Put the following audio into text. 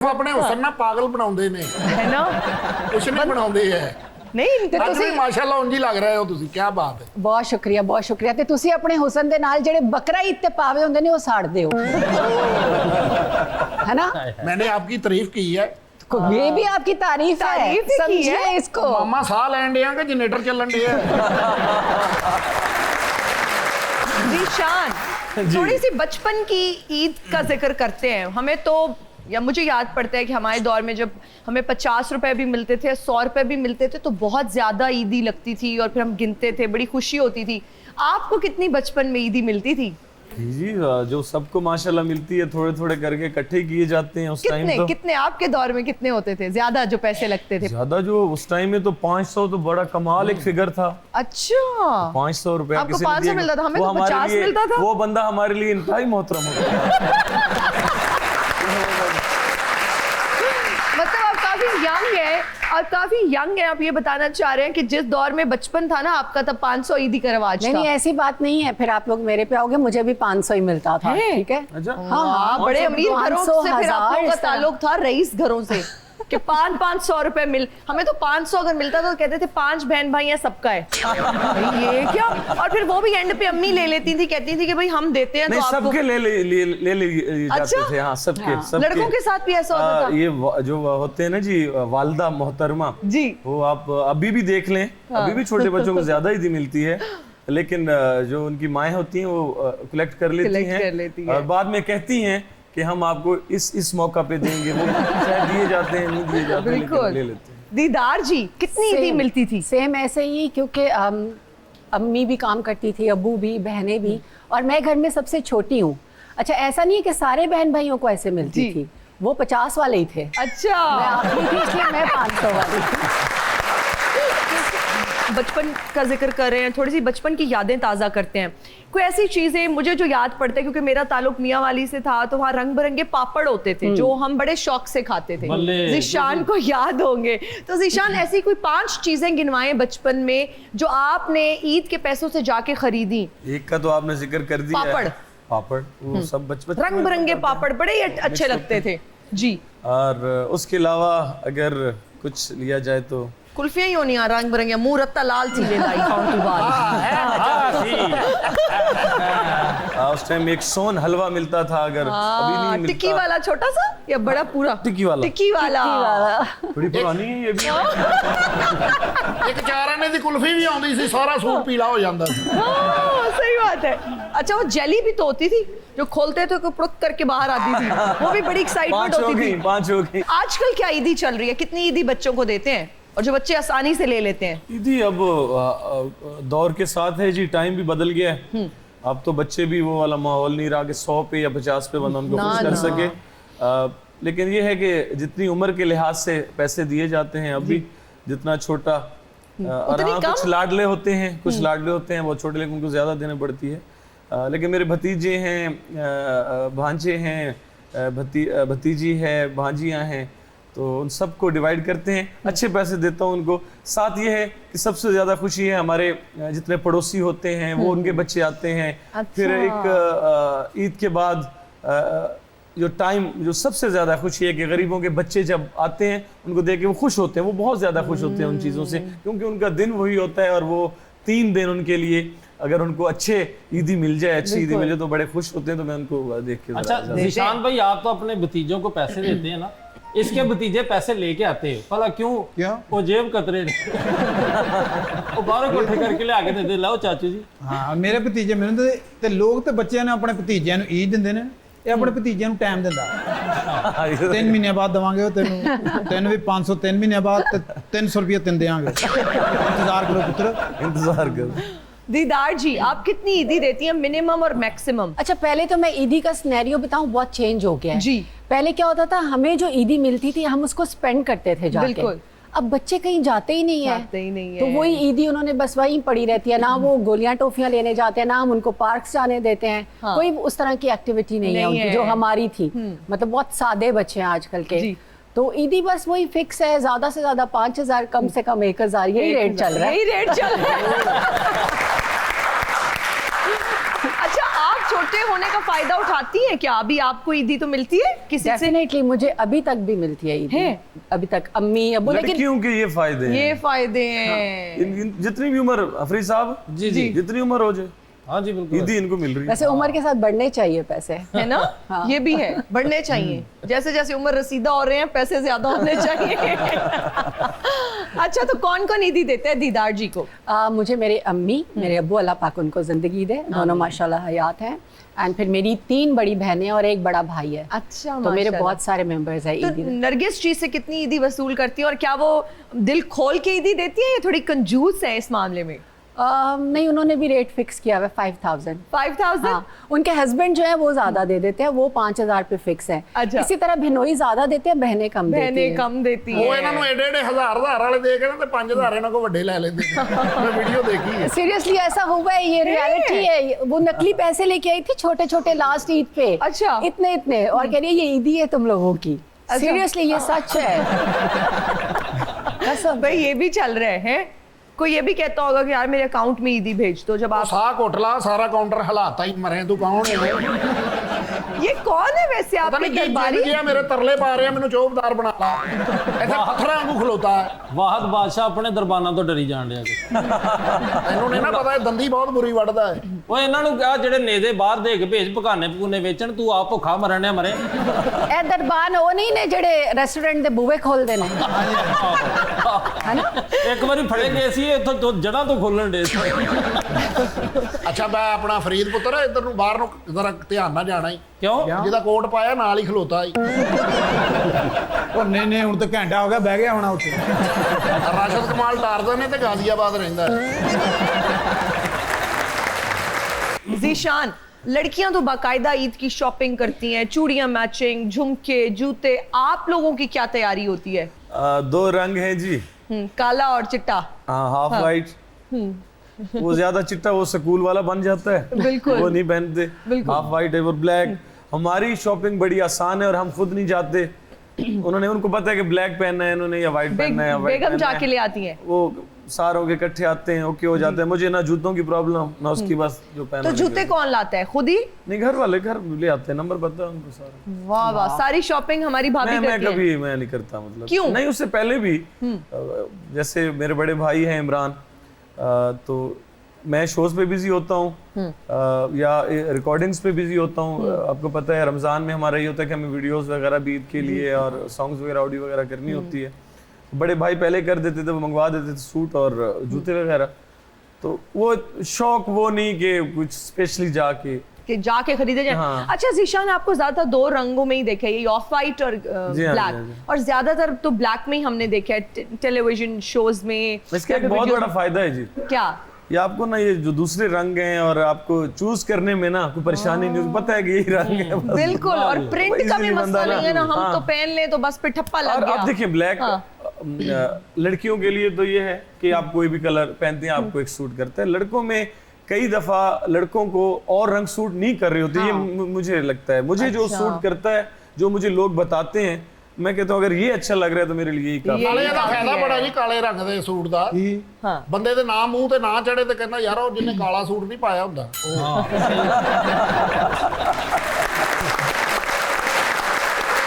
ਆਪਣੇ ਹੁਸਨ ਨਾਲ ਪਾਗਲ ਬਣਾਉਂਦੇ ਨੇ है ना ਕੁਛ ਨਹੀਂ ਬਣਾਉਂਦੇ ਐ नहीं ਤੇ ਤੁਸੀਂ ਮਾਸ਼ਾਅੱਲਾ ਉਂਝ ਹੀ ਲੱਗ ਰਹੇ ਹੋ ਤੁਸੀਂ ਕੀ ਬਾਤ ਹੈ ਬਹੁਤ ਸ਼ੁਕਰੀਆ ਤੇ ਤੁਸੀਂ ਆਪਣੇ ਹੁਸਨ ਦੇ ਨਾਲ ਜਿਹੜੇ ਬਕਰਾ ਈਦ ਤੇ ਪਾਵੇ ਹੁੰਦੇ ਨੇ ਉਹ ਸਾੜਦੇ ਹੋ है ना मैंने आपकी तारीफ की है ये भी आपकी तारीफ है तारीफ ही की समझिए है। इसको मामा साह लैन दिया कि जनरेटर चलन दिया जीशान थोड़ी सी बचपन की ईद का जिक्र करते हैं। हमें तो या मुझे याद पड़ता है कि हमारे दौर में जब हमें 50 रुपए भी मिलते थे 100 रुपए भी मिलते थे तो बहुत ज्यादा ईदी लगती थी और फिर हम गिनते थे, बड़ी खुशी होती थी। आपको कितनी बचपन में ईदी मिलती थी? जी जो सबको माशाल्लाह मिलती है, थोड़े थोड़े करके इकट्ठे किए जाते हैं उस टाइम। तो कितने आपके दौर में कितने होते थे ज्यादा जो पैसे लगते थे? ज्यादा जो उस टाइम में तो 500 तो बड़ा कमाल एक फिगर था। अच्छा 500 रुपए आपको 500 मिलता था, हमें तो 50 मिलता था। वो बंदा हमारे लिए इंतहाई मोहतरम होता मतलब आप काफी यंग है और काफी यंग है। आप ये बताना चाह रहे हैं कि जिस दौर में बचपन था ना आपका, तब 500 ईदी का रवाज था। नहीं ऐसी बात नहीं है, फिर आप लोग मेरे पे आओगे, मुझे भी 500 ही मिलता था। ठीक है अच्छा हाँ, बड़े अमीर घरों से फिर आप लोगों का 500 ताल्लुक था रईस घरों से कि 500 रुपए मिल। हमें तो 500 अगर मिलता तो कहते थे 5 बहन भाई हैं सबका है। भाई ये क्या? और फिर वो भी एंड पे अम्मी ले लेती थी, कहती थी कि भाई हम देते हैं नहीं तो आपको। सबके ले जाते अच्छा? थे। हाँ सबके हाँ। सबके लड़कों के साथ भी ऐसा होता था? ये जो होते हैं ना जी वालदा मोहतरमा जी वो आप अभी भी देख लें। अभी भी छोटे बच्चों को ज्यादा ईदी मिलती है, लेकिन जो उनकी माएँ होती हैं वो कलेक्ट कर लेती हैं और बाद में कहती हैं कि हम आपको इस मौका पे देंगे। वो शायद दिए जाते हैं, नहीं दिए जाते, लेकिन ले लेते हैं। दीदार जी कितनी ईदी मिलती थी? सेम ऐसे ही, क्योंकि अम्मी भी काम करती थी, अब्बू भी, बहनें भी, और मैं घर में सबसे छोटी हूँ। अच्छा ऐसा नहीं है कि सारे बहन भाइयों को ऐसे मिलती थी, वो 50 वाले ही थे। अच्छा मैं आखिरी थी इसलिए मैं 500 वाली थी। बचपन का जिक्र कर रहे हैं, थोड़ी सी बचपन की यादें ताज़ा करते हैं। कोई ऐसी चीज़ें मुझे जो याद पड़ता है, क्योंकि मेरा ताल्लुक मियाँ वाली से था, तो वहाँ रंग बिरंगे पापड़ होते थे जो हम बड़े शौक से खाते थे। ज़ीशान को याद होंगे। तो ज़ीशान ऐसी कोई 5 चीज़ें गिनवाएं बचपन में जो आपने ईद के पैसों से जाके खरीदी। एक का तो आपने जिक्र कर दिया, पापड़ वो सब बचपन रंग बिरंगे पापड़ बड़े ही अच्छे लगते थे जी। और उसके अलावा अगर कुछ लिया जाए तो कुल्फियां ही होनी रंग बिरंगे, मुंह रत्ता लाल थी लाई खाऊं की बात। उस टाइम एक सोन हलवा मिलता था, अगर अभी नहीं मिलता। टिक्की वाला छोटा सा या बड़ा पूरा? टिक्की वाला बड़ी पुरानी है ये भी। एक 4 आने दी कुल्फी भी आउंदी सी, सारा सूट पीला हो जांदा सी। सही बात है। अच्छा वो जेली भी तो होती थी जो खोलते थे तो पुड़क करके बाहर आती थी, वो भी बड़ी एक्साइटमेंट होती थी। 5 हो गई। आजकल क्या ईदी चल रही है? कितनी ईदी बच्चों को देते हैं और जो बच्चे आसानी से ले लेते हैं? ईदी अब दौर के साथ है जी, टाइम भी बदल गया है। अब तो बच्चे भी वो वाला माहौल नहीं रहा कि 100 पे या 50 पे बंदा उनको खुश कर सके। लेकिन ये है कि जितनी उम्र के लिहाज से पैसे दिए जाते हैं अभी, जितना छोटा और हाँ कुछ लाडले होते हैं, कुछ लाडले होते हैं बहुत छोटे, लेकिन उनको ज्यादा देने पड़ती है। लेकिन मेरे भतीजे हैं, भांजे हैं, भतीजी है, भांजियाँ हैं, तो उन सबको डिवाइड करते हैं, अच्छे पैसे देता हूँ उनको। साथ ये है कि सबसे ज़्यादा खुशी है हमारे जितने पड़ोसी होते हैं वो उनके बच्चे आते हैं। अच्छा। फिर एक ईद के बाद जो टाइम जो सबसे ज़्यादा खुशी है कि गरीबों के बच्चे जब आते हैं उनको देख के वो खुश होते हैं, वो बहुत ज़्यादा खुश होते हैं उन चीज़ों से, क्योंकि उनका दिन वही होता है और वो 3 दिन उनके लिए अगर उनको अच्छे ईदी मिल जाए, अच्छी ईदी मिल जाए तो बड़े खुश होते हैं। तो मैं उनको देख के अच्छा ज़ीशान भाई, आप तो अपने भतीजों को पैसे देते हैं ना, इसके भतीजे पैसे लेके आते हैं भला क्यों? वो जेब कतरे वो बाहरों कोठे करके ले आके दे लाओ चाचू जी। हाँ मेरे भतीजे मैंने ते लोग ते बच्चों ने अपने भतीजिਆਂ ਨੂੰ ईद ਦਿੰਦੇ ਨੇ, ਇਹ ਆਪਣੇ ਭਤੀਜਿਆਂ ਨੂੰ ਟਾਈਮ ਦਿੰਦਾ। 3 ਮਹੀਨੇ ਬਾਅਦ ਦਵਾਂਗੇ ਉਹ ਤੈਨੂੰ ਵੀ 500, 3 ਮਹੀਨੇ ਬਾਅਦ 300 रुपये ਤੈਨੂੰ ਦੇਵਾਂਗੇ। इंतजार करो पुत्र, इंतजार करो। दीदार जी आप कितनी ईदी देती हैं मिनिमम और मैक्सिमम? अच्छा पहले तो मैं ईदी का सिनेरियो बताऊं, बहुत चेंज हो गया है जी। पहले क्या होता था, हमें जो ईदी मिलती थी हम उसको स्पेंड करते थे जाके। बिल्कुल। अब बच्चे कहीं जाते ही नहीं है, तो वही ईदी उन्होंने बस वहीं पड़ी रहती है। ना वो गोलियां टॉफियां लेने जाते हैं, ना हम उनको पार्क्स जाने देते हैं। हाँ। कोई उस तरह की एक्टिविटी नहीं है उनकी जो हमारी थी। मतलब बहुत सादे बच्चे हैं आजकल के। तो ईदी बस वही फिक्स है, ज्यादा से ज्यादा 5000, कम से कम 1000, यही रेट चल रहा है। यही रेट चल रहा है। अच्छा आप छोटे बूढ़े होने का फायदा उठाती है क्या? अभी आपको ईदी तो मिलती है किसी से? डेफिनेटली मुझे अभी तक भी मिलती है ईदी। अभी तक अम्मी अब्बू, लेकिन लड़कियों के ये फायदे हैं। ये फायदे हैं। जितनी भी उम्र, हफरीज साहब जी जी, जितनी उम्र हो जाए, हाँ जी बिल्कुल, ईदी इनको मिल रही है। वैसे उम्र के साथ बढ़ने चाहिए पैसे, है ना? ये भी है, बढ़ने चाहिए। जैसे जैसे उम्र रसीदा हो रहे हैं पैसे ज्यादा होने चाहिए। अच्छा, तो कौन कौन ईदी देते हैं दीदार जी को? मुझे मेरे अम्मी, मेरे अब्बू, अल्लाह पाक उनको जिंदगी दे, दोनों माशाल्लाह हयात हैं। एंड फिर मेरी 3 बड़ी बहनें और एक बड़ा भाई है। अच्छा, तो मेरे बहुत सारे मेंबर्स हैं तो ईदी में। नरगिस जी से कितनी ईदी वसूल करती है और क्या वो दिल खोल के ईदी देती है या थोड़ी कंजूस है इस मामले में? नहीं, उन्होंने भी रेट फिक्स किया हुआ है 5000। 5000? हाँ, उनके हस्बैंड जो है वो ज्यादा दे देते हैं, वो 5000 पे फिक्स है। अच्छा। इसी तरह भिनोई ज्यादा देते हैं, बहनें कम देती बहनें हैं। कम देती ਉਹ है। ਇਹਨਾਂ ਨੂੰ ਏਡੇ ਏਡੇ ਹਜ਼ਾਰ ਵਾਲੇ ਦੇ ਕੇ ਨਾ ਤੇ 5000 ਇਹਨਾਂ ਕੋ ਵੱਡੇ ਲੈ ਲੈਂਦੇ ਨੇ। ਮੈਂ ਵੀਡੀਓ ਦੇਖੀ ਹੈ। सीरियसली ऐसा हुआ है, ये रियलिटी है। वो नकली पैसे लेके आई थी छोटे छोटे लास्ट ईद पे। अच्छा। इतने इतने, और कह रही है ये ईदी है तुम लोगों की। सीरियसली ये सच है। कसम। भाई ये भी चल रहे हैं। कोई ये भी कहता होगा कि यार मेरे अकाउंट में ईदी भेज दो जब आप। ਸਾਹ ਘੁੱਟ ਲਾ, ਸਾਰਾ ਕਾਊਂਟਰ ਹਲਾਤਾ ਹੀ ਮਰੇ ਤੂੰ ਕੌਣ ਹੈ? ये कौन है वैसे ਪਤਾ आपके ਨਹੀਂ ਕੀ दरबारी? ਜਿਆ ਮੇਰੇ ਤਰਲੇ ਪਾ ਰਿਹਾ, ਮੈਨੂੰ ਚੌਬਦਾਰ ਬਣਾ ਲਾ। ਇੱਥੇ ਪੱਥਰਾਂ ਵਾਂਗੂ ਖਲੋਤਾ ਹੈ। ਵਾਹਦ ਬਾਦਸ਼ਾਹ ਆਪਣੇ ਦਰਬਾਨਾਂ ਤੋਂ ਡਰੀ ਜਾਣ ਡਿਆ ਜੀ। ਇਹਨੂੰ ਨਹੀਂ ਨਾ ਪਤਾ ਇਹ ਦੰਦੀ ਬਹੁਤ ਬੁਰੀ ਵੱਢਦਾ ਹੈ। ਉਹ ਇਹਨਾਂ ਨੂੰ ਕਿਹਾ ਜਿਹੜੇ ਨੇਦੇ ਬਾਹਰ ਦੇ ਕੇ ਭੇਜ ਪਕਾਨੇ ਪਕੂਨੇ ਵੇਚਣ, ਤੂੰ ਆਪ ਭੁੱਖਾ ਮਰਨ ਡਿਆ ਮਰੇ। ए दरबान वो नहीं ने जेड़े रेस्टोरेंट दे बूहे खोलते ने, है ना? ਇੱਕ ਵਾਰੀ ਫੜੇ ਗਏ ਸੀ, ਇੱਥੋਂ ਜੜ੍ਹਾਂ ਤੋਂ ਖੋਲਣ ਡੇ ਸੀ। ਅੱਛਾ, ਮੈਂ ਆਪਣਾ ਫਰੀਦ ਪੁੱਤਰ ਇੱਧਰ ਨੂੰ ਬਾਹਰ ਨੂੰ ਜ਼ਰਾ ਧਿਆਨ ਨਾਲ ਜਾਣਾ ਹੀ। ਕਿਉਂ? ਜਿਹਦਾ ਕੋਟ ਪਾਇਆ ਨਾਲ ਹੀ ਖਲੋਤਾ ਹੀ। ਉਹ ਨਹੀਂ ਹੁਣ ਤਾਂ ਘੰਟਾ ਹੋ ਗਿਆ, ਬਹਿ ਗਿਆ ਹੋਣਾ ਉੱਥੇ। ਰਾਸ਼ਦ ਕਮਾਲ ਟਾਰਜ਼ਨ ਨੇ ਤੇ ਗਾਜ਼ੀਆਬਾਦ ਰਹਿੰਦਾ ਹੈ। जीशान, लड़कियां तो बाकायदा ईद की शॉपिंग करती हैं, चूड़ियां मैचिंग, झुमके, जूते। आप लोगों की क्या तैयारी होती है? 2 रंग हैं जी, काला और चिट्टा। Half white. वो ज्यादा चिट्टा वो स्कूल वाला बन जाता है, बिल्कुल। वो नहीं पहनते। हाफ वाइट है वो ब्लैक। हमारी शॉपिंग बड़ी आसान है और हम खुद नहीं जाते। उन्होंने, उनको पता है कि ब्लैक पहनना है इन्होंने या व्हाइट पहनना है या व्हाइट बेगम पहनना जाके है। ले आती हैं। वो सारों के इकट्ठे आते हैं, ओके हो जाते हैं। मुझे ना जूतों की प्रॉब्लम ना उसकी, बस जो पहना। तो जूते कौन लाता है? खुद ही? नहीं, घर वाले घर ले आते हैं, नंबर पता है उनको सारा। वाह वाह, सारी शॉपिंग हमारी भाभी मैं करती है। कभी मैं नहीं करता, मतलब क्यों? नहीं, उससे पहले भी जैसे मेरे बड़े भाई हैं इमरान, तो मैं शोज पे बिजी होता हूँ या रिकॉर्डिंग्स पे बिजी होता हूँ। आपको पता है रमजान में हमारा ये होता है कि हमें वीडियोस वगैरह भी ईद के लिए और सॉन्ग्स वगैरह ऑडियो वगैरह करनी होती है। बड़े भाई पहले कर देते थे, वो मंगवा देते थे सूट और जूते वगैरह। तो वो शौक वो नहीं कि कुछ स्पेशली जाके जाके खरीदे जाए। हाँ। अच्छा जीशान, आपको ज्यादा 2 रंगों में ही देखा है, ये ऑफ वाइट और ब्लैक, और ज्यादातर तो ब्लैक में ही हमने देखा है टेलीविजन शोज में। इसका एक बहुत बड़ा फायदा है जी, क्या? ये आपको ना ये जो दूसरे रंग हैं और आपको चूज करने में ना कोई परेशानी नहीं, पता है कि यही रंग है बस। बिल्कुल, और प्रिंट का भी easily मसला बनता नहीं है ना, हम हाँ। तो पहन ले तो बस पे ठप्पा लग और गया। आप देखिए ब्लैक लड़कियों के लिए तो ये है कि आप कोई भी कलर पहनते हैं आपको एक सूट करता है। लड़कों में कई दफा लड़कों को और रंग सूट नहीं कर रहे होते। ये मुझे लगता है, मुझे जो सूट करता है, जो मुझे लोग बताते हैं, मैं कहता हूँ अगर ये अच्छा लग रहा है तो मेरे लिए यही काफी। ਕਾਲੇ ਦਾ ਫਾਇਦਾ ਬੜਾ ਜੀ, ਕਾਲੇ ਰੰਗ ਦੇ ਸੂਟ ਦਾ। ਹਾਂ। ਬੰਦੇ ਦੇ ਨਾਮ ਮੂੰਹ ਤੇ ਨਾ ਚੜੇ ਤੇ ਕਹਿੰਦਾ ਯਾਰ ਉਹ ਜਿਹਨੇ ਕਾਲਾ ਸੂਟ ਨਹੀਂ ਪਾਇਆ ਹੁੰਦਾ।